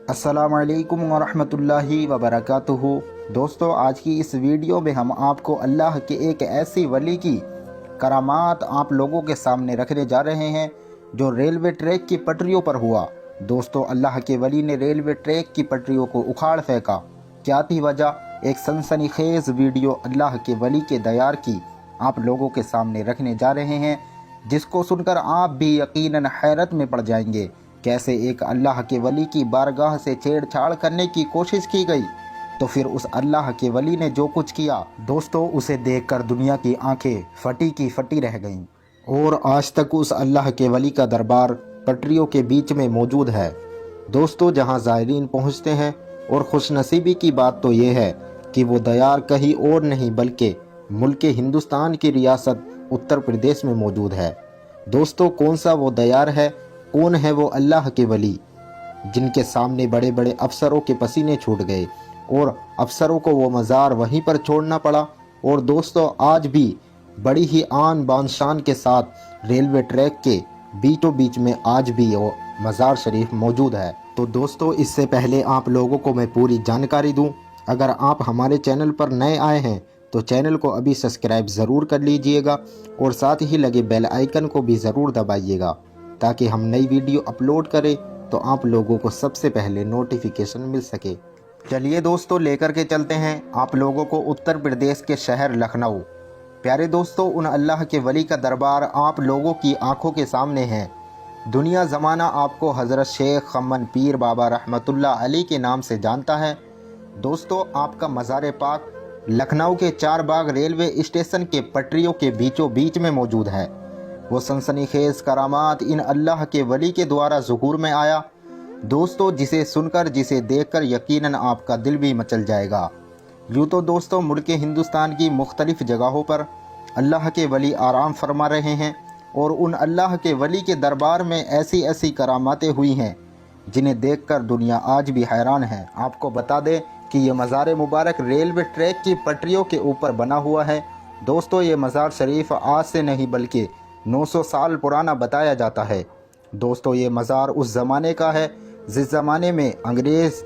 السلام علیکم ورحمۃ وبرکاتہ۔ دوستو، آج کی اس ویڈیو میں ہم آپ کو اللہ کے ایک ایسی ولی کی کرامات آپ لوگوں کے سامنے رکھنے جا رہے ہیں جو ریلوے ٹریک کی پٹریوں پر ہوا۔ دوستو، اللہ کے ولی نے ریلوے ٹریک کی پٹریوں کو اکھاڑ پھینکا۔ کیا تھی وجہ؟ ایک سنسنی خیز ویڈیو اللہ کے ولی کے دیار کی آپ لوگوں کے سامنے رکھنے جا رہے ہیں، جس کو سن کر آپ بھی یقیناً حیرت میں پڑ جائیں گے۔ کیسے ایک اللہ کے ولی کی بارگاہ سے چھیڑ چھاڑ کرنے کی کوشش کی گئی، تو پھر اس اللہ کے ولی نے جو کچھ کیا، دوستو اسے دیکھ کر دنیا کی آنکھیں پھٹی کی پھٹی رہ گئیں۔ اور آج تک اس اللہ کے ولی کا دربار پٹریوں کے بیچ میں موجود ہے۔ دوستو، جہاں زائرین پہنچتے ہیں، اور خوش نصیبی کی بات تو یہ ہے کہ وہ دیار کہیں اور نہیں بلکہ ملک ہندوستان کی ریاست اتر پردیش میں موجود ہے۔ دوستو، کون سا وہ دیار ہے؟ کون ہے وہ اللہ کے ولی جن کے سامنے بڑے بڑے افسروں کے پسینے چھوٹ گئے اور افسروں کو وہ مزار وہیں پر چھوڑنا پڑا؟ اور دوستو، آج بھی بڑی ہی آن بان شان کے ساتھ ریلوے ٹریک کے بیچوں بیچ میں آج بھی وہ مزار شریف موجود ہے۔ تو دوستو، اس سے پہلے آپ لوگوں کو میں پوری جانکاری دوں، اگر آپ ہمارے چینل پر نئے آئے ہیں تو چینل کو ابھی سبسکرائب ضرور کر لیجئے گا اور ساتھ ہی لگے بیل آئیکن کو بھی ضرور دبائیے گا تاکہ ہم نئی ویڈیو اپلوڈ کریں تو آپ لوگوں کو سب سے پہلے نوٹیفیکیشن مل سکے۔ چلیے دوستو، لے کر کے چلتے ہیں آپ لوگوں کو اتر پردیش کے شہر لکھنؤ۔ پیارے دوستو، ان اللہ کے ولی کا دربار آپ لوگوں کی آنکھوں کے سامنے ہے۔ دنیا زمانہ آپ کو حضرت شیخ خمن پیر بابا رحمۃ اللہ علیہ کے نام سے جانتا ہے۔ دوستو، آپ کا مزار پاک لکھنؤ کے چار باغ ریلوے اسٹیشن کے پٹریوں کے بیچوں بیچ میں موجود ہے۔ وہ سنسنی خیز کرامات ان اللہ کے ولی کے دوارا ظہور میں آیا، دوستو، جسے سن کر جسے دیکھ کر یقیناً آپ کا دل بھی مچل جائے گا۔ یوں تو دوستو، ملک ہندوستان کی مختلف جگہوں پر اللہ کے ولی آرام فرما رہے ہیں، اور ان اللہ کے ولی کے دربار میں ایسی ایسی کراماتیں ہوئی ہیں جنہیں دیکھ کر دنیا آج بھی حیران ہے۔ آپ کو بتا دیں کہ یہ مزار مبارک ریلوے ٹریک کی پٹریوں کے اوپر بنا ہوا ہے۔ دوستو، یہ مزار شریف آج سے نہیں بلکہ 900 سال پرانا بتایا جاتا ہے۔ دوستو، یہ مزار اس زمانے کا ہے جس زمانے میں انگریز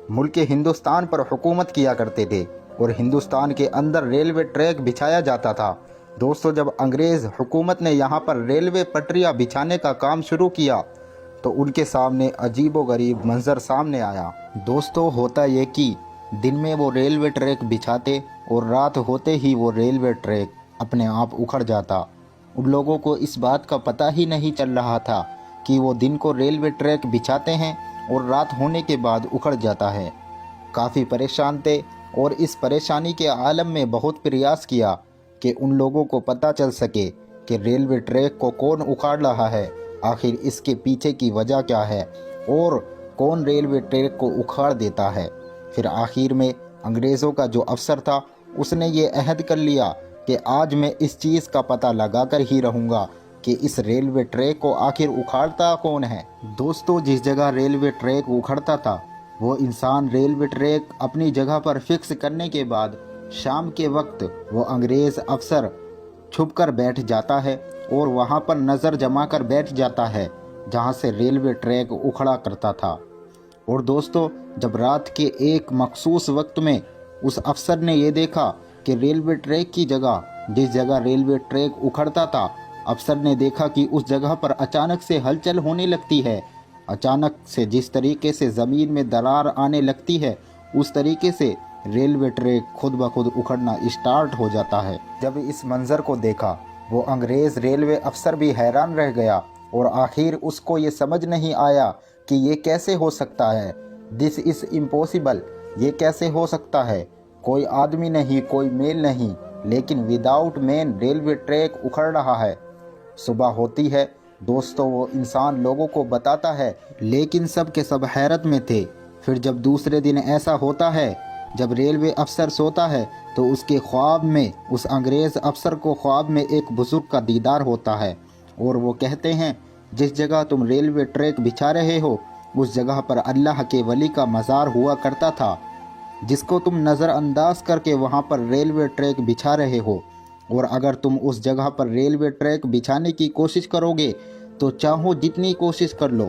ملک ہندوستان پر حکومت کیا کرتے تھے اور ہندوستان کے اندر ریلوے ٹریک بچھایا جاتا تھا۔ دوستو، جب انگریز حکومت نے یہاں پر ریلوے پٹریاں بچھانے کا کام شروع کیا تو ان کے سامنے عجیب و غریب منظر سامنے آیا۔ دوستو، ہوتا یہ کہ دن میں وہ ریلوے ٹریک بچھاتے اور رات ہوتے ہی وہ ریلوے ٹریک اپنے آپ اکھڑ جاتا۔ ان لوگوں کو اس بات کا پتہ ہی نہیں چل رہا تھا کہ وہ دن کو ریلوے ٹریک بچھاتے ہیں اور رات ہونے کے بعد اکھڑ جاتا ہے۔ کافی پریشان تھے اور اس پریشانی کے عالم میں بہت پریاس کیا کہ ان لوگوں کو پتہ چل سکے کہ ریلوے ٹریک کو کون اکھاڑ رہا ہے، آخر اس کے پیچھے کی وجہ کیا ہے اور کون ریلوے ٹریک کو اکھاڑ دیتا ہے۔ پھر آخر میں انگریزوں کا جو افسر تھا اس نے یہ عہد کر لیا کہ آج میں اس چیز کا پتہ لگا کر ہی رہوں گا کہ اس ریلوے ٹریک کو آخر اکھاڑتا کون ہے۔ دوستو، جس جگہ ریلوے ٹریک اکھڑتا تھا وہ انسان ریلوے ٹریک اپنی جگہ پر فکس کرنے کے بعد شام کے وقت وہ انگریز افسر چھپ کر بیٹھ جاتا ہے اور وہاں پر نظر جما کر بیٹھ جاتا ہے جہاں سے ریلوے ٹریک اکھڑا کرتا تھا۔ اور دوستو، جب رات کے ایک مخصوص وقت میں اس افسر نے یہ دیکھا کہ ریلوے ٹریک کی جگہ جس جگہ ریلوے ٹریک اکھڑتا تھا، افسر نے دیکھا کہ اس جگہ پر اچانک سے ہلچل ہونے لگتی ہے۔ اچانک سے جس طریقے سے زمین میں درار آنے لگتی ہے اس طریقے سے ریلوے ٹریک خود بخود اکھڑنا اسٹارٹ ہو جاتا ہے۔ جب اس منظر کو دیکھا وہ انگریز ریلوے افسر بھی حیران رہ گیا اور آخر اس کو یہ سمجھ نہیں آیا کہ یہ کیسے ہو سکتا ہے۔ دس از امپاسبل، یہ کیسے ہو سکتا ہے؟ کوئی آدمی نہیں، کوئی میل نہیں، لیکن وداؤٹ مین ریلوے ٹریک اکھڑ رہا ہے۔ صبح ہوتی ہے دوستو، وہ انسان لوگوں کو بتاتا ہے لیکن سب کے سب حیرت میں تھے۔ پھر جب دوسرے دن ایسا ہوتا ہے، جب ریلوے افسر سوتا ہے تو اس کے خواب میں اس انگریز افسر کو خواب میں ایک بزرگ کا دیدار ہوتا ہے اور وہ کہتے ہیں جس جگہ تم ریلوے ٹریک بچھا رہے ہو اس جگہ پر اللہ کے ولی کا مزار ہوا کرتا تھا جس کو تم نظر انداز کر کے وہاں پر ریلوے ٹریک بچھا رہے ہو، اور اگر تم اس جگہ پر ریلوے ٹریک بچھانے کی کوشش کرو گے تو چاہو جتنی کوشش کر لو